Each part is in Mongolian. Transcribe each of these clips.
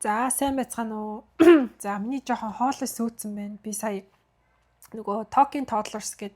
За сайн байцгаана уу. За миний жоохон хоолой сүйцэн байна. Би сая нөгөө Talking Toddlers гэд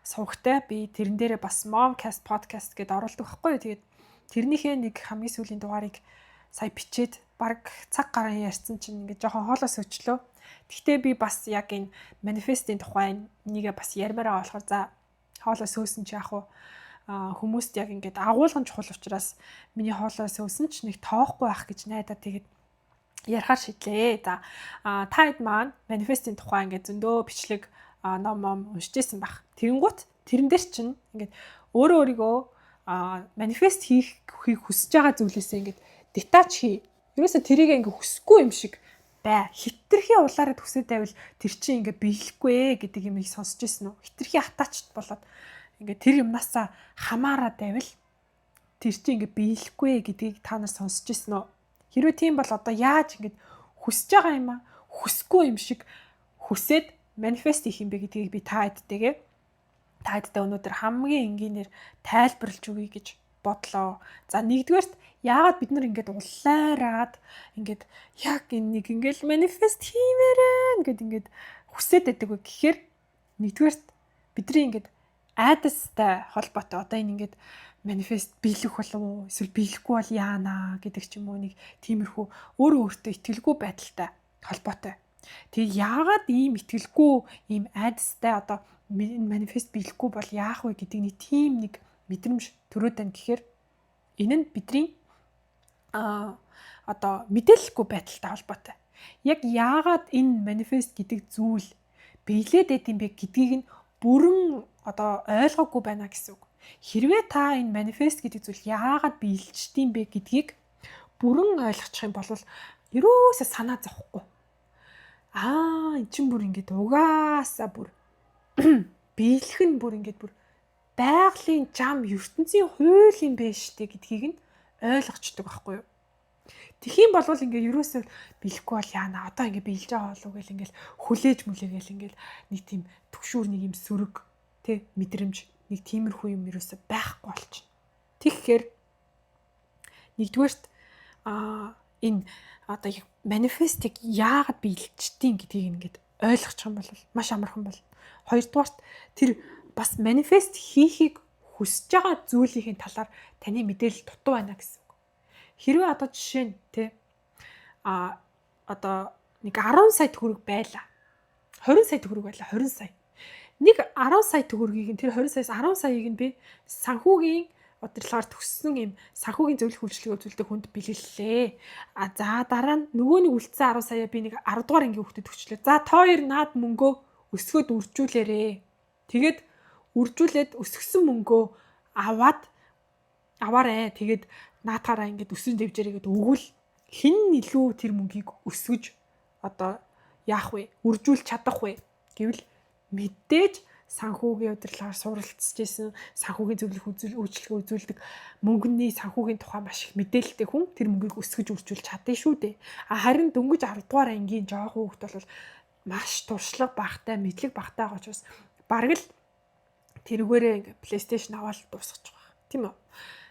сувгтай би тэрэн дээрээ бас Momcast podcast гэд оруулдаг байхгүй юу. Тэгээд тэрнийхээ нэг хамгийн сүүлийн дугаарыг сая бичээд баг цаг гарan ярьсан чинь ингээд жоохон хоолой сүйчлөө. Гэхдээ би бас яг энэ manifest-ийн тухай нэгэ бас ярмаараа болохоор за хоолой сөөсөн чи яг хүмүүст яг ингээд агуулгын чухал учраас миний хоолой сөөсөн ч нэг тоохгүй байх гэж найдаа тэгээд ярахаар шийдлээ. За та хэд маань манифестийн тухай ингээд зөндөө бичлэг ном уншижсэн байх. Тэгэнгუთ тэрэн дээр чинь ингээд өөрийгөө манифест хийхийг хүсэж байгаа зүйлээсээ ингээд детач хий. Ерөөсө тэрийг ингээд хүсэхгүй юм шиг бай. Хитрхийн улаараа төсөөд байвал тэр чинь ингээд биелэхгүй гэдэг юм их сонсож ирсэн үү? Хитрхийн атаачд болоод ингээд тэр юмнасаа хамаараад байвал тэр чинь ингээд биелэхгүй гэдгийг та нар сонсож ирсэн үү? Хэрвээ тийм бол одоо яаж ингэж хүсэж байгаа юм аа хүсэхгүй юм шиг хүсээд манифест хийх юм бэ гэдгийг би та хэдтэй өнөөдөр хамгийн энгийнээр тайлбарлаж өгье гэж бодлоо. За нэгдүгээрт яагаад бид нар ингэж уллаараад ингэж яг энэ нэг ингэж манифест хиймээрэн гэд ингэж хүсээд байдаг вэ гэхээр нэгдүгээрт бидний ингэж айдастай холбоотой одоо энэ ингэж манифест биелэх болов уу эсвэл биелэхгүй бол яана гэдэг ч юм уу нэг тиймэрхүү өөрөө өөртөө итгэлгүй байдалтай холбоотой. Тэгээ яагаад ийм итгэлгүй ийм айдастай одоо манифест биелэхгүй бол яах вэ гэдэг нэг тийм нэг мэдрэмж төрөөд байна гэхээр энэ нь бидний одоо мэдээлэхгүй байдалтай холбоотой. Яг яагаад энэ манифест гэдэг зүйл биелээд байт юм бэ гэдгийг нь бүрэн одоо ойлгоогүй байна гэсэн үг. Хэрвээ та энэ манифест гэдэг зүйл яагаад биелждэм бэ гэдгийг бүрэн ойлгочих юм бол ерөөсөө санаа зовхгүй. Энэ чинь бүр ингэж угаасаа бүр биелэх нь бүр ингэж бүр байгалийн зам ертөнцийн хууль юм бэ штэ гэдгийг нь ойлгочдөг байхгүй юу? Тэхийн болвол ингээ ерөөсөө биелэхгүй бол яана одоо ингээ биелж байгаа болов гэл ингээл хүлээж мүлээгээл ингээл нэг тийм төгшүүр нэг юм сөрөг тэ мэдрэмж нэг тиймэрхүү юм ерөөсөө байхгүй болчихно. Тэгэхээр нэгдүгээрт энэ одоо манифестыг яагаад биелждیں гэдгийг ингээд ойлгочих юм бол маш амархан болно. Хоёрдугаарт тэр бас манифест хийхийг хүсэж байгаа зүйлийн талаар таны мэдээлэл дутуу байна гэсэн үг. Хэрвээ одоо жишээ нь тэ одоо нэг 10 сая төгрөг байла. 20 сая төгрөг байла 20 сая. Нэг 10 сая төгрөгийг нь тэр 20 саяас 10 саяыг нь би санхүүгийн удирдлагаар төгссөн юм санхүүгийн зөвлөх үйлчлэгээ үзүүлдэг хүнд бэлгэллээ. За дараа нь нөгөө нэг үлдсэн 10 сая би нэг 10 дугаар ангийн хүүхдэд өгчлээ. За та хоёр наад мөнгөө өсгөөд үржүүлээрээ. Тэгээд үржүүлээд өсгсөн мөнгөө аваарэ. Тэгээд наатаараа ингээд өсвөн дэвжээрээ гээд өгвөл хэн илүү тэр мөнгийг өсгөж одоо яах вэ? Үржүүлж чадах вэ гэвэл мэдээж санхүүгийн удирдлагаар суралцж исэн санхүүгийн зөвлөх үйлчлэгээ үзүүлдэг мөнгөний санхүүгийн тухай маш их мэдээлэлтэй хүн тэр мөнгийг өсгөж үржүүлж чадна шүү дээ. Харин дөнгөж 10 дугаар ангийн жоохон хүүхэд бол маш туршлага багтай, мэдлэг багтай байгаа учраас бараг л тэргээрээ ингээ PlayStation аваад дуусгаж байгаа. Тийм үү?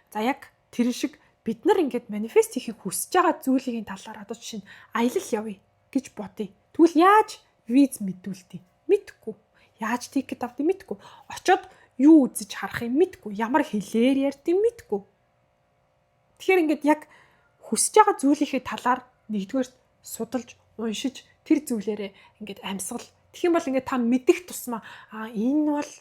За яг тэр шиг бид нар ингээд манифест хийхийг хүсэж байгаа зүйлийн талаар одоо жишээ нь аялал явъя гэж бодъё. Тэгвэл яаж виз мэдүүлдэг? Мэдхгүй. Яаж тикет авдгийг мэдгүй. Очоод юу үзэж харахыг мэдгүй. Ямар хэлээр ярьдгийг мэдгүй. Тэгэхээр ингээд яг хүсэж байгаа зүйлийнхээ талаар нэгдүгээр судалж, уншиж тэр зүйлээрээ ингээд амьсгал. Тэгэх юм бол ингээд та мэдэх тусмаа энэ бол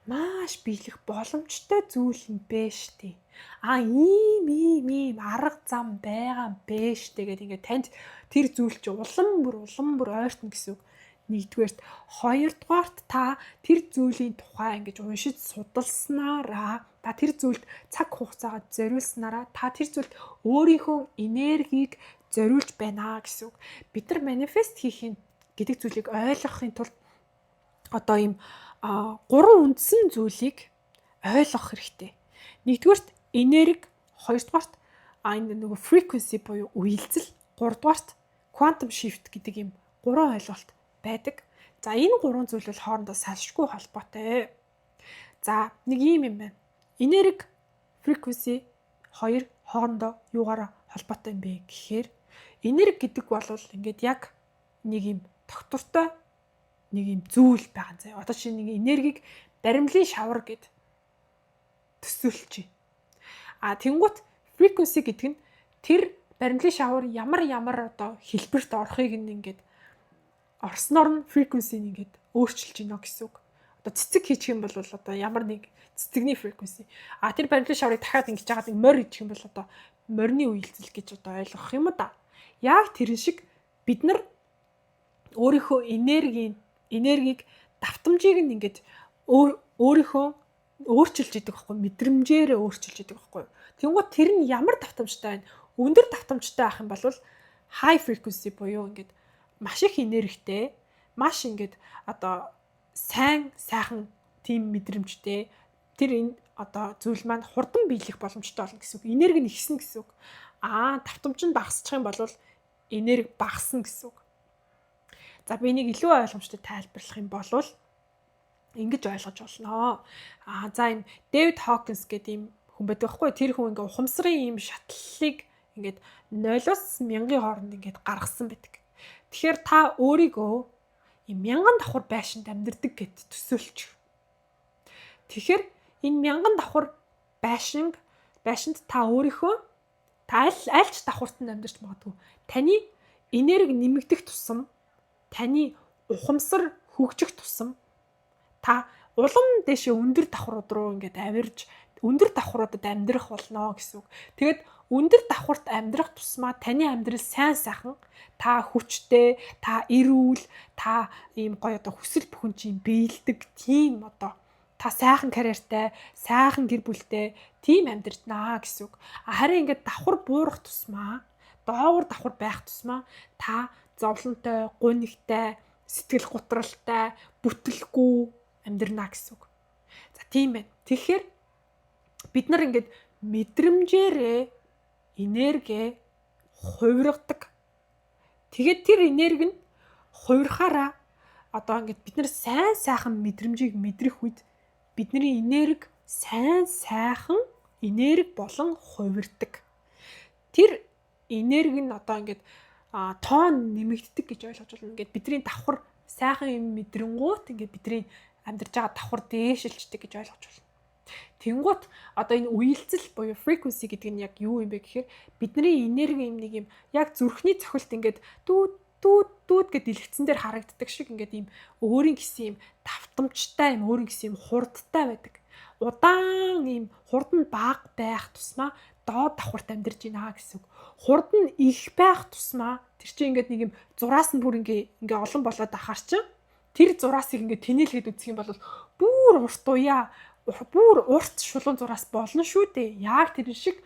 маш биелэх боломжтой зүйл юм бэ штэ. Ийм арга зам байгаа юм бэ штэ гэдэг ингээд танд тэр зүйл чи улам бүр ойртно гэсэн үг. Нэгдүгээрт, хоёрдугаарт та тэр зүйлийн тухай ингэж уншиж судалснараа та тэр зүйлд цаг хугацаагаа зориулснараа та тэр зүйлд өөрийнхөө энергийг зориулж байна гэсэн үг. Бид нар манифест хийх гэдэг зүйлийг ойлгохын тулд одоо ийм 3 үндсэн зүйлийг ойлгох хэрэгтэй. Нэгдүгээрт энерги, хоёрдугаарт энэ нөгөө frequency буюу үйлдэл, гуравдугаарт quantum shift гэдэг ийм 3 ойлголт байдаг. За энэ 3 зүйл бол хоорондоо салшгүй холбоотой. За нэг юм байна. Энерги, frequency хоёр хоорондоо юугаараа холбоотой юм бэ гэхээр Энерги гэдэг бол ингээд яг нэг юм тогтвортой нэг юм зүйл байгаа заяа. Одоо чинь нэг энергийг баримлын шавар гэд төсөөлчих. Тэнгуут frequency гэдэг нь тэр баримлын шавар ямар одоо хэлбэрт орохыг ингээд орсноор нь frequency-г ингээд өөрчилж гинэ гэсэн үг. Одоо цэцэг хийчих юм бол одоо ямар нэг цэцэгний frequency. Тэр баримлын шаврыг дахиад ингэж жагаад морь хийчих юм бол одоо морины үйлдэл гэж одоо ойлгох юм да. Яг тэрэн шиг бид нар өөрийнхөө энергийг давтамжийг нь ингээд өөрийнхөө өөрчилж идэг байхгүй, мэдрэмжээрээ өөрчилж идэг байхгүй. Тэнгуут тэр нь ямар давтамжтай байна? Өндөр давтамжтай байх юм бол high frequency буюу ингээд маш их энергитэй, маш ингээд одоо сайхан тийм мэдрэмжтэй тэр энэ одоо зүйл маань хурдан биелэх боломжтой болно гэсэн үг. Энерги нь ихсэн гэсэн үг. Давтамж нь багасчих юм бол энерги багасна гэсэн үг. За би энийг илүү ойлгомжтой тайлбарлах юм бол ингэж ойлгож болно. За энэ Дэвид Хокинс гэдэг юм хүн байдаг байхгүй. Тэр хүн ингээ ухамсарын юм шатлалыг ингээд 0-оос 1000-ийн хооронд ингээд гаргасан байдаг. Тэгэхээр та өөрийгөө ийм 1000 давхар байшинд амьдардаг гэд төсөөлчих. Тэгэхээр энэ 1000 давхар байшинд та өөрийнхөө аль ч давхартанд амьдарч магадгүй. Таны энерги нэмэгдэх тусам, таны ухамсар хөгжих тусам та улам дэше өндөр давхрууд руу ингээд авирж өндөр давхруудад амьдрах болно гэсэн үг. Тэгээд өндөр давхарт амьдрах тусмаа таны амьдрал сайн сайхан, та хүчтэй, та эрүүл, та ийм гоё одоо хүсэл бүхэн чинь биелдэг тийм одоо та сайхан карьертай, сайхан гэр бүлтэй тийм амьдрнаа гэсэн үг. Харин ингээд давхар буурах тусмаа, доогуур давхар байх тусмаа та зовлонтой, гунигтай, сэтгэл готролтой, бүтэлгүй амьдрнаа гэсэн үг. За тийм байна. Тэгэхээр бид нар ингээд мэдрэмжээрээ энерги хувиргадаг. Тэгээд тэр энерги нь хувирахаараа одоо ингээд бид нар сайн сайхан мэдрэмжийг мэдрэх үед бидний энерги сайн сайхан энерги болон хувирдаг. Тэр энерги нь одоо ингээд тоон нэмэгддэг гэж ойлгож байна. Ингээд бидний давхар сайхан юм мэдрэнгуут ингээд бидний амьдарч байгаа давхар дээшилчдэг гэж ойлгож байна. Тэнгуут одоо энэ үеэлцэл буюу frequency гэдэг нь яг юу юм бэ гэхээр бидний энерги юм нэг юм яг зүрхний цохилт ингээд дүүд гэд дэлгэцэн дээр харагддаг шиг ингээд юм өөрийн гэсэн юм давтамжтай юм өөрийн гэсэн юм хурдтай байдаг. Удаан юм хурд нь бага байх тусмаа доод давхарт амьдарч байна гэсэн үг. Хурд нь их байх тусмаа тэр чинь ингээд нэг юм зураас нь бүр ингээ олон болоод ахаар чинь тэр зураасыг ингээ тэнэлгээд үзэх юм бол бүр урт уяа бүр урт шулуун зураас болно шүү дээ. Яг тэр шиг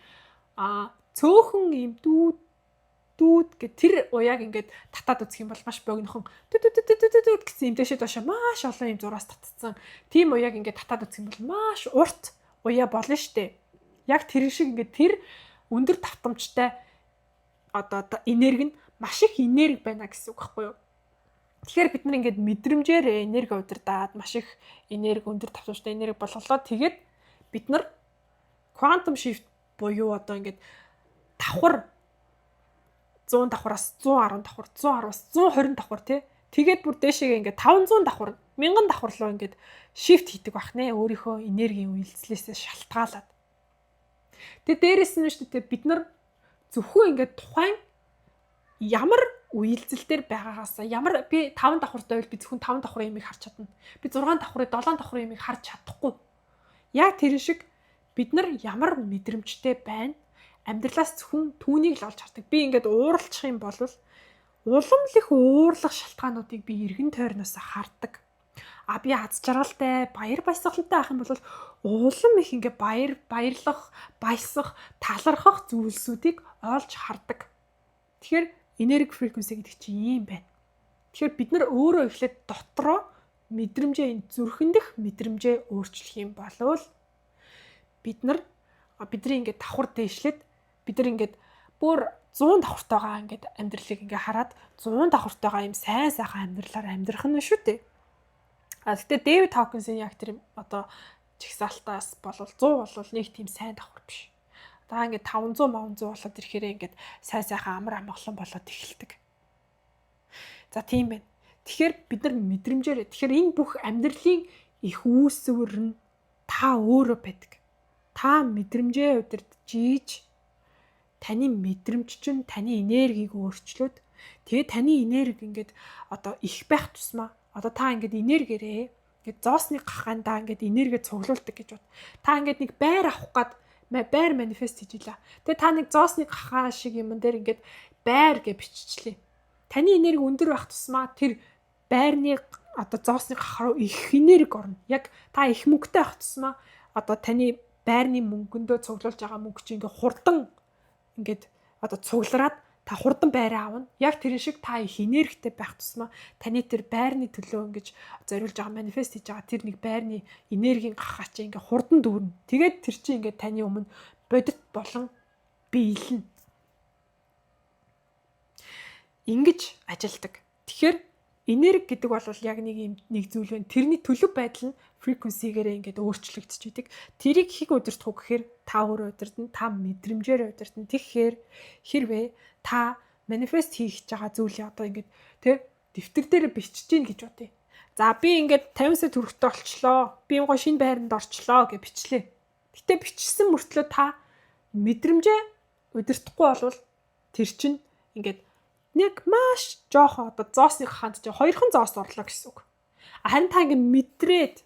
цөөхөн юм дүүд гэ тэр уяаг ингээд татаад үзэх юм бол маш богинохон дүүд гэсэн юм дэшээ доошо маш олон юм зураас татцсан. Тийм уяаг ингээд татаад үзэх юм бол маш урт уяа болно шүү дээ. Яг тэр шиг ингээд тэр өндөр давтамжтай одоо энерги нь маш их энерги байна гэсэн үг байхгүй юу? Тэгэхээр бид нар ингээд мэдрэмжээр энерги удирдаад маш их энерги өндөр давтамжтай энерги болголоо. Тэгээд бид нар quantum shift буюу одоо ингээд давхар 100 давхараас 110 давхар, 110-аас 120 давхар тий. Тэгээд бүр дээшээгээ ингээд 500 давхар, 1000 давхар руу ингээд shift хийдэг байх нэ өөрийнхөө энергийн үйлчлэлээс шалтгаалаад. Тэгээд дээрэс нь шүү дээ бид нар зөвхөн ингээд тухайн ямар үйлдэл дээр байгаагаас ямар би 5 давхартай байвал би зөвхөн 5 давхрын ямиг харж чадна. Би 6 давхрын 7 давхрын ямиг харж чадахгүй. Яг тэр шиг бид нар ямар мэдрэмжтэй байна? Амьдралаас зөвхөн түүнийг л олж хардаг. Би ингээд ууралчих юм бол улам л их уурлах шалтгаануудыг би эргэн тойрноос хардаг. Би аз жаргалтай, баяр баясгалантай байх юм бол улам их ингээд баярлах, баясах, талархах зүйлсүүдийг олж хардаг. Тэгэхээр энерги frequency гэдэг чинь юм байна. Тэгэхээр бид нар өөрөө эхлээд дотроо мэдрэмжээ зүрхэн дэх мэдрэмжээ өөрчлөх юм болвол бидний ингээд давхар дээшлээд бид нар ингээд бүр 100 давхартайгаа ингээд амьдралыг ингээд хараад 100 давхартайгаа юм сайн сайхан амьдралаар амьдрах нь шүү дээ. Гэхдээ Дэвид Хокинсын яг тэр одоо чигсаалтаас болвол 100 болвол нэг тийм сайн давхар биш. та ингээд 500 болоод ирэхээр ингээд сайхан амар амгалан болоод эхэлдэг. За тийм байна. Тэгэхээр бид нар мэдрэмжээр тэгэхээр энэ бүх амьдралын их үүсвэр нь та өөрөө байдаг. Та мэдрэмжээ удирдах таны мэдрэмж чинь таны энергийг өөрчлөөд тэгээ таны энерги ингээд одоо их байх тусмаа одоо та ингээд энергиэрээ ингээд зоосны гахаандаа ингээд энерги цуглуулдаг гэж бод. Та ингээд нэг байр авах гад байр манифест хийж илаа. Тэгээ та нэг зоосны гахаа шиг юм дээр ингээд байр гэж биччихлээ. Таны энерги өндөр байх тусмаа тэр байрны одоо зоосны гахаа руу их энерги орно. Яг та их мөнгөтэй байх тусмаа одоо таны байрны мөнгөндөө цуглуулж байгаа мөнгө чинь ингээд хурдан ингээд одоо цуглараад та хурдан байраа авна. Яг тэр шиг та их энергитэй байх тусмаа таны тэр байрны төлөө ингэж зориулж байгаа манифест хийж байгаа тэр нэг байрны энергийн гахаа чинь ингээд хурдан дүүрнэ. Тэгээд тэр чинь ингээд таны өмнө бодит болон биелнэ. Ингэж ажилдаг. Тэгэхээр энерги гэдэг бол яг нэг зүйл байна. Тэрний төлөв байдал нь frequency-гээр ингээд өөрчлөгдөж идэг. Тэрийг хийг удирдах уу гэхээр та өөрөө удирдна, та мэдрэмжээр удирдна. Тэгэхээр хэрвээ та манифест хийх байгаа зүйлээ одоо ингээд дэвтэр дээр бичиж гин гэж бодъё. За би ингээд 50 сая төгрөгтэй олчлоо. Би гоо шинэ байранд орчлоо гэж бичлээ. Гэтэ бичсэн мөртлөө та мэдрэмжээ удирдахгүй болвол тэр чинь ингээд нэг маш жоохон одоо зоосны ханд жоо 2хан зоос орлоо гэсэн үг. Харин та ингээд мэдрээд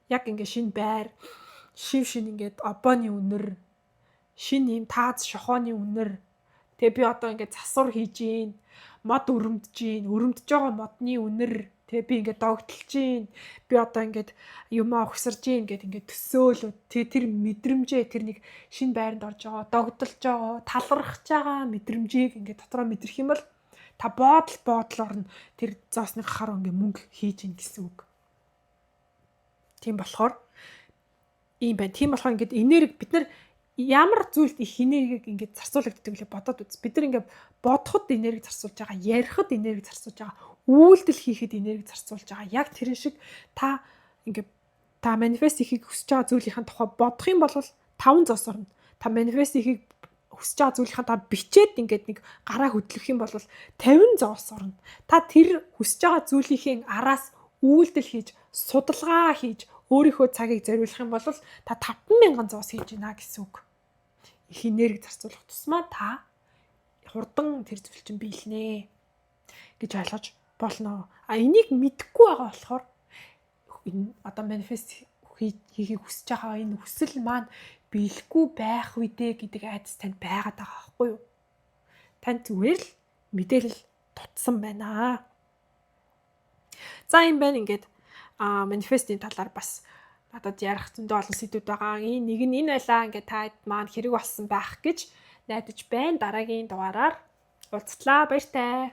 яг ингээд шинэ байр, шив ингээд обооны үнэр, шинэ юм тааз шохооны үнэр. Тэгээ би одоо ингээд засвар хийж гин, мод өрөмдөж байгаа модны үнэр. Тэгээ би ингээд догтлж гин. Би одоо ингээд юмаа ухсарж гин ингээд төсөөлөд тэр мэдрэмжээ тэр нэг шинэ байранд орж байгаа, догтлж байгаа, талархж байгаа мэдрэмжийг ингээд дотроо мэдрэх юм бол та боодлоор нь тэр зоосны гахаар ингээ мөнгө хийж ийн гэсэн үг. Тийм болохоор ийм байна. Тийм болохоор ингээд энерги бид нар ямар зүйлд их энергийг ингээд зарцуулагддаг вэ бодоод үз. Бид нар ингээд бодоход энерги зарцуулж байгаа, ярихад энерги зарцуулж байгаа, үйлдэл хийхэд энерги зарцуулж байгаа. Яг тэрэн шиг та ингээд та манифест хийхийг хүсэж байгаа зүйлийн тухай бодох юм бол 5 зоос орно. Та манифест хийхийг хүсэж байгаа зүйлийнхаа та бичээд ингээд нэг гараа хөдлөх юм бол 50 зоос орно. Та тэр хүсэж байгаа зүйлийнхээ араас үйлдэл хийж, судалгаа хийж, өөрийнхөө цагийг зориулах юм бол та 50000 зоос хийж гинэ гэсэн үг. Их энерги зарцуулах тусмаа та хурдан тэр зүйл чинь биелнэ гэж ойлгож болно. Энийг мэдэхгүй байгаа болохоор энэ одоо манифест хийхийг хүсэж байгаа энэ хүсэл маань биелэхгүй байх үедээ гэдэг айдас танд байгаад байгаа байхгүй юу? Танд зүгээр л мэдээлэл тутсан байна. За юм байна ингээд манифестийн талаар бас надад ярих зөндөө олон сэдвүүд байгаа. Нэг нь энэ байлаа ингээд таад маань хэрэг болсон байх гэж найдаж байна. Дараагийн дугаараар уулзлаа. Баяртай.